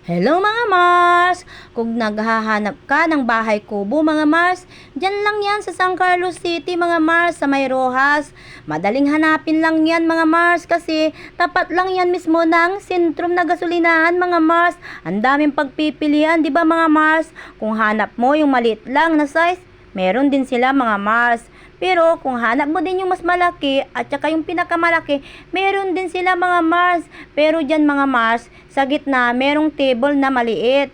Hello mga Mars! Kung naghahanap ka ng bahay kubo mga Mars, dyan lang yan sa San Carlos City mga Mars sa May Rojas. Madaling hanapin lang yan mga Mars kasi tapat lang yan mismo ng sentrum na gasolinahan mga Mars. Ang daming pagpipilian, di ba mga Mars? Kung hanap mo yung maliit lang na size, meron din sila mga Mars. Pero kung hanap mo din yung mas malaki at saka yung pinakamalaki, meron din sila mga Mars. Pero dyan mga Mars, sa gitna merong table na maliit.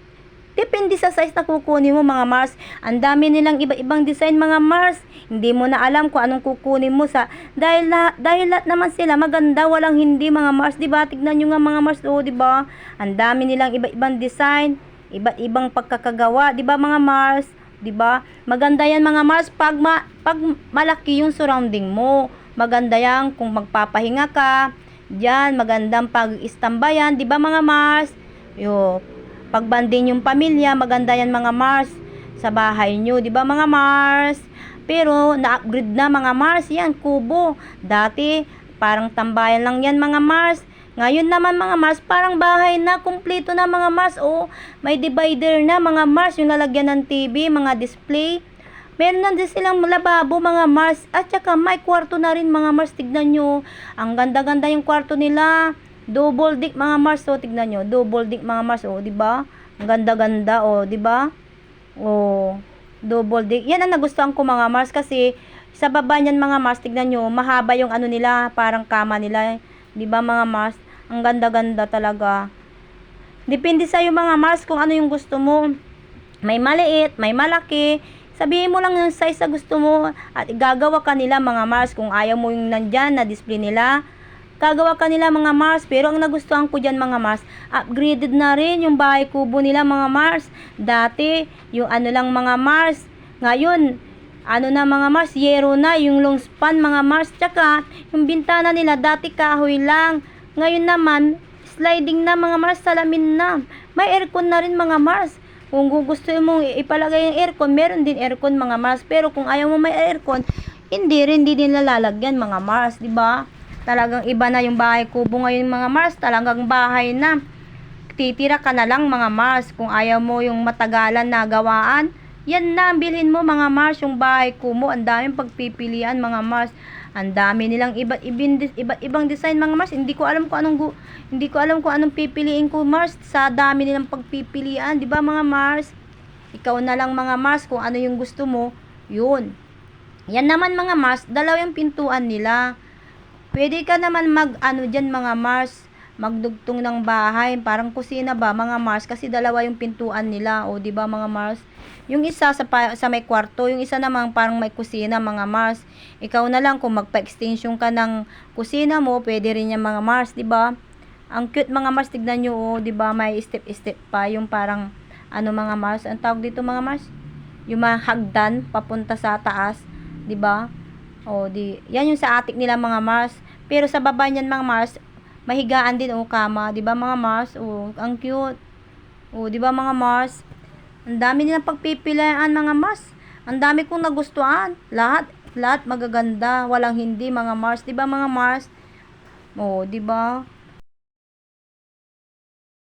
Depende sa size na kukunin mo mga Mars. Ang dami nilang iba-ibang design mga Mars. Hindi mo na alam kung anong kukunin mo dahil lahat naman sila maganda, walang hindi mga Mars, 'di ba? Tignan niyo nga mga Mars, 'di ba? Ang dami nilang iba-ibang design, iba't ibang pagkakagawa, 'di ba mga Mars? 'Di ba? Maganda 'yan mga Mars pag malaki yung surrounding mo. Maganda 'yan kung magpapahinga ka. Diyan magandang pag-istambayan, 'di ba mga Mars? Yo, pagbanding yung pamilya, maganda 'yan mga Mars sa bahay nyo, 'di ba mga Mars? Pero na-upgrade na mga Mars 'yan, kubo. Dati parang tambayan lang 'yan mga Mars. Ngayon naman mga Mars, parang bahay na, kumpleto na mga Mars. Oh, may divider na mga Mars, yung lalagyan ng TV, mga display. Meron na din silang lababo mga Mars. At saka may kwarto na rin mga Mars. Tignan nyo, ang ganda-ganda yung kwarto nila. Double deck mga Mars. Oh, tignan nyo, double deck mga Mars. Oh, di ba? Ang ganda-ganda, oh, di ba? Oh, double deck. Yan ang nagustuhan ko mga Mars kasi sa baba niyan mga Mars, tignan nyo, mahaba yung ano nila, parang kama nila. Di ba mga Mars? Ang ganda-ganda talaga. Depende sa iyo mga Mars kung ano yung gusto mo. May maliit, may malaki. Sabihin mo lang yung size na gusto mo at gagawa ka nila mga Mars. Kung ayaw mo yung nandyan na display nila, gagawa ka nila mga Mars. Pero ang nagustuhan ko dyan mga Mars, upgraded na rin yung bahay kubo nila mga Mars. Dati, yung ano lang mga Mars. Ngayon, ano na mga Mars, yero na yung long span mga Mars. Tsaka, yung bintana nila dati kahoy lang. Ngayon naman, sliding na mga Mars, salamin na. May aircon na rin mga Mars. Kung gusto mo ipalagay yung aircon, meron din aircon mga Mars. Pero kung ayaw mo may aircon, hindi nila lalagyan mga Mars, di ba? Talagang iba na yung bahay kubo ngayon mga Mars. Talagang bahay na. Titira ka na lang mga Mars. Kung ayaw mo yung matagalan na gawaan, yan na ang bilhin mo mga Mars, yung bahay kubo. Ang daming pagpipilian mga Mars. Ang dami nilang iba't ibang design mga Mars. Hindi ko alam kung anong pipiliin ko Mars. Sa dami nilang pagpipilian, 'di ba mga Mars? Ikaw na lang mga Mars kung ano yung gusto mo. 'Yun. Yan naman mga Mars, dalawa yung pintuan nila. Pwede ka naman mag-ano diyan mga Mars, magdugtong ng bahay, parang kusina ba mga Mars kasi dalawa yung pintuan nila, o 'di ba mga Mars? Yung isa sa may kwarto, yung isa namang parang may kusina mga Mars. Ikaw na lang kung magpa-extension ka ng kusina mo, pwede rin yan mga Mars, 'di ba? Ang cute mga Mars, tignan niyo, oh, 'di ba? May step-step pa yung parang ano mga Mars, ang tawag dito mga Mars? Yung mga hagdan papunta sa taas, 'di ba? Oh, yan yung sa attic nila mga Mars. Pero sa baba niyan mga Mars, mahigaan din o kama, 'di ba mga Mars? Oh, ang cute. Oh, 'di ba mga Mars? Ang dami nilang pagpipilian mga Mars. Ang dami kong nagustuhan. Lahat magaganda, walang hindi mga Mars, 'di ba mga Mars? Oh, 'di ba?